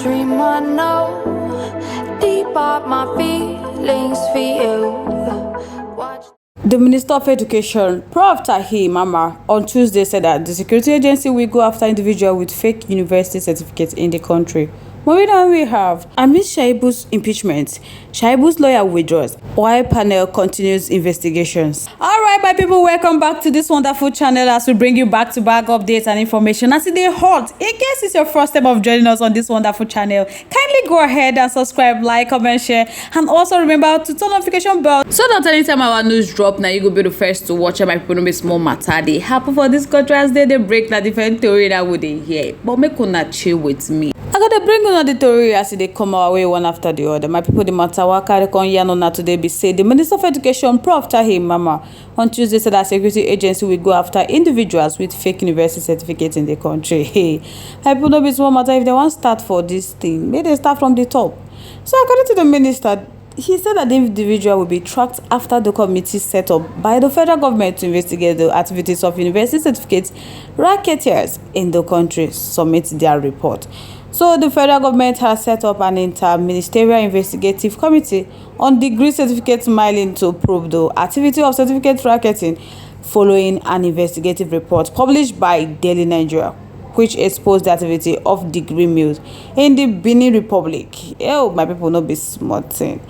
dream I know, deep up my feelings for you. Watch. The Minister of Education, Prof. Tahir Mamman, on Tuesday said that the security agency will go after individuals with fake university certificates in the country. Moving on, we have amid Shaibu's impeachment, Shaibu's lawyer withdraws while panel continues investigations. Alright, my people, welcome back to this wonderful channel as we bring you back-to-back updates and information as they hot. In case it's your first time of joining us on this wonderful channel, kindly go ahead and subscribe, like, comment, share, and also remember to turn notification bell so that anytime our news drop, now you go be the first to watch. My people, no be small matter. They happen for this country as they break the different theory that would they hear, but make una chill with me. I gotta bring on the theory as they come our way one after the other. My people, the matter waka con yanona today be say the Minister of Education, Prof. Tahir Mamman, on Tuesday said that security agency will go after individuals with fake university certificates in the country. Hey, my people, no be small matter. If they want to start for this thing, maybe they start from the top. So according to the minister, he said that the individual will be tracked after the committee set up by the federal government to investigate the activities of university certificate racketeers in the country submit their report. So the federal government has set up an inter-ministerial investigative committee on degree certificate mailing to probe the activity of certificate racketing following an investigative report published by Daily Nigeria, which exposed the activity of degree mills in the Benin Republic. Oh, my people, not be smart thing.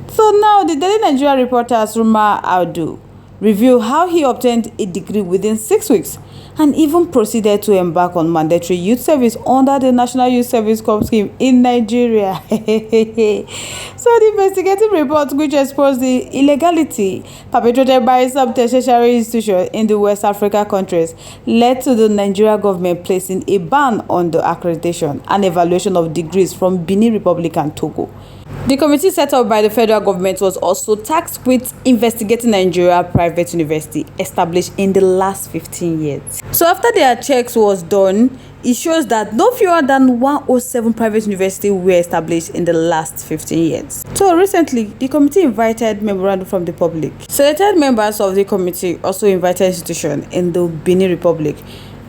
So now the Daily Nigeria reporters Ruma Audu reveal how he obtained a degree within 6 weeks and even proceeded to embark on mandatory youth service under the National Youth Service Corps scheme in Nigeria. So the investigative report, which exposed the illegality perpetrated by some tertiary institutions in the West Africa countries, led to the Nigerian government placing a ban on the accreditation and evaluation of degrees from Benin Republic and Togo. The committee set up by the federal government was also tasked with investigating Nigeria private university established in the last 15 years. So after their checks was done, it shows that no fewer than 107 private universities were established in the last 15 years. So recently, the committee invited memorandum from the public. Selected members of the committee also invited institutions in the Benin Republic.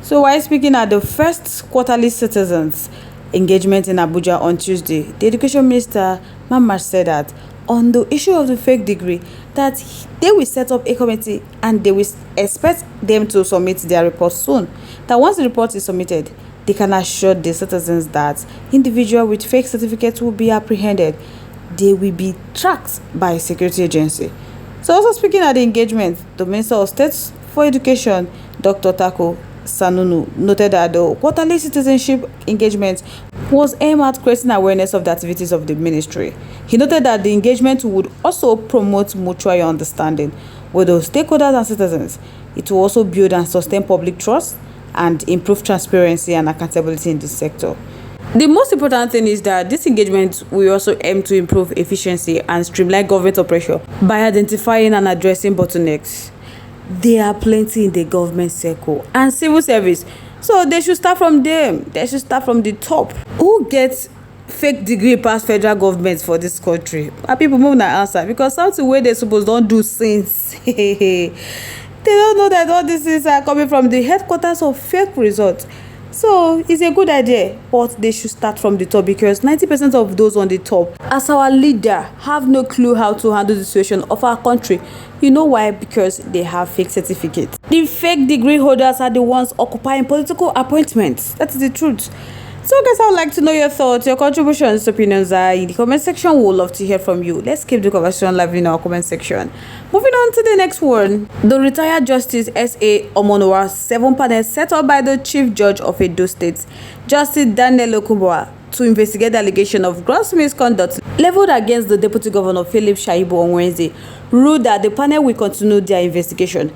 So while speaking at the first quarterly citizens engagement in Abuja on Tuesday, the Education Minister Mamman said that on the issue of the fake degree, that they will set up a committee and they will expect them to submit their report soon. That once the report is submitted, they can assure the citizens that individuals with fake certificates will be apprehended. They will be tracked by a security agency. So also speaking at the engagement, the Minister of State for Education, Dr. Tako Sanunu, noted that the quarterly citizenship engagement was aimed at creating awareness of the activities of the ministry. He noted that the engagement would also promote mutual understanding with the stakeholders and citizens. It will also build and sustain public trust and improve transparency and accountability in this sector. The most important thing is that this engagement will also aim to improve efficiency and streamline government operation by identifying and addressing bottlenecks. There are plenty in the government circle and civil service, so they should start from them. They should start from the top. Who gets fake degree past federal government for this country? Are people moving that answer? Because something where they supposed don't do since they don't know that all these things are coming from the headquarters of fake results. So it's a good idea, but they should start from the top because 90% of those on the top, as our leader, have no clue how to handle the situation of our country. You know why? Because they have fake certificates. The fake degree holders are the ones occupying political appointments. That's the truth. So guys, I would like to know your thoughts, your contributions, opinions are in the comment section. We would love to hear from you. Let's keep the conversation live in our comment section. Moving on to the next one. The retired Justice S.A. Omonowa 7 panel set up by the Chief Judge of Edo State, Justice Daniel Okumba, to investigate the allegation of gross misconduct leveled against the Deputy Governor Philip Shaibu on Wednesday, ruled that the panel will continue their investigation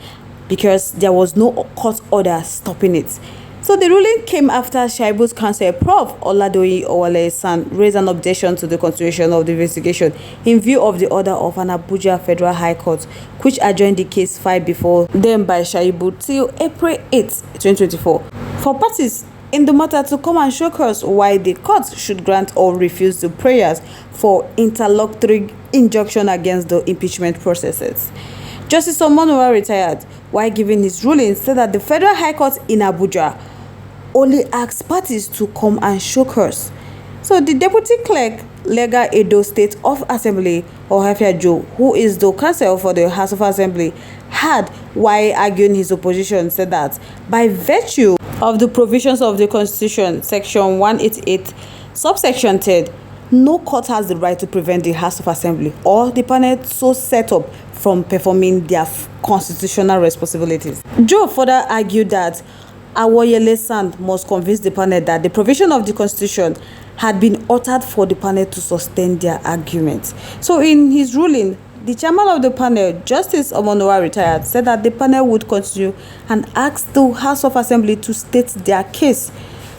because there was no court order stopping it. So the ruling came after Shaibu's counsel, Prof. Oladoyin Owale-San, raised an objection to the continuation of the investigation in view of the order of an Abuja Federal High Court, which adjourned the case filed before them by Shaibu till April 8, 2024, for parties in the matter to come and show us why the court should grant or refuse the prayers for interlocutory injunction against the impeachment processes. Justice Omonowa retired while giving his ruling said that the Federal High Court in Abuja only asked parties to come and show cause. So the deputy clerk legal Edo State of Assembly, or H0T, who is the counsel for the House of Assembly, had, while arguing his opposition, said that by virtue of the provisions of the Constitution, Section 188, subsection 3, no court has the right to prevent the House of Assembly or the panel so set up from performing their constitutional responsibilities. Joe further argued that Awoyele must convince the panel that the provision of the Constitution had been altered for the panel to sustain their argument. So in his ruling, the chairman of the panel, Justice Omonowa retired, said that the panel would continue and asked the House of Assembly to state their case.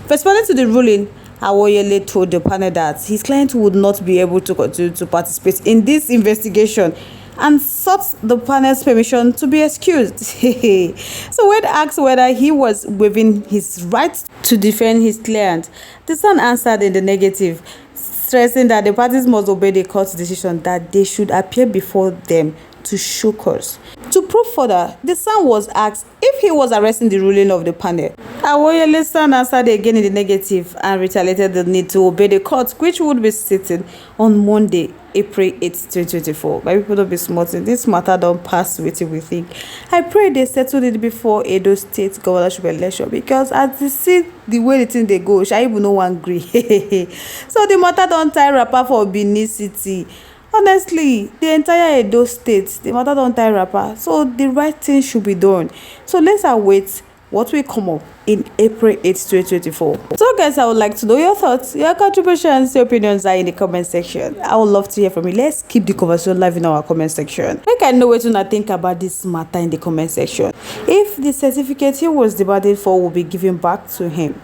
Responding to the ruling, Awoyele told the panel that his client would not be able to continue to participate in this investigation and sought the panel's permission to be excused. So when asked whether he was waiving his right to defend his client, the son answered in the negative, stressing that the parties must obey the court's decision that they should appear before them to show cause. To prove further, the son was asked if he was arresting the ruling of the panel. Awoyele's son answered again in the negative and reiterated the need to obey the court, which would be sitting on Monday, April 8, 2024. My people, don't be smarting. This matter don't pass with we think. I pray they settled it before Edo State governorship election, because as they see the way the thing they go, Shaibu no one agree. So the matter don't tie wrapper for Benin City. Honestly, the entire Edo State, the matter don't tie wrapper. So the right thing should be done. So let's await what will come up in April 8, 2024. So guys, I would like to know your thoughts, your contributions, your opinions are in the comment section. I would love to hear from you. Let's keep the conversation live in our comment section. Make I know what you think about this matter in the comment section. If the certificate he was demanded for will be given back to him.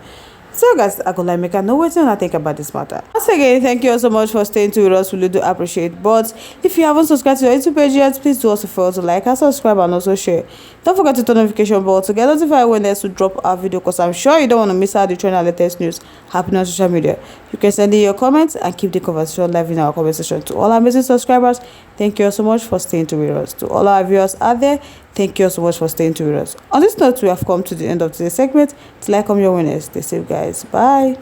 So guys, I could like make a know what you think about this matter. Once again, thank you all so much for staying tuned with us. We really do appreciate. But if you haven't subscribed to our YouTube page yet, please do also fail to like and subscribe and also share. Don't forget to turn notification bell to get notified when there's to drop our video, because I'm sure you don't want to miss out the trend and latest news happening on social media. You can send in your comments and keep the conversation live in our comment section. To all our amazing subscribers, thank you all so much for staying tuned with us. To all our viewers out there, thank you all so much for staying tuned with us. On this note, we have come to the end of today's segment. Till I come your winners, stay safe guys. Bye.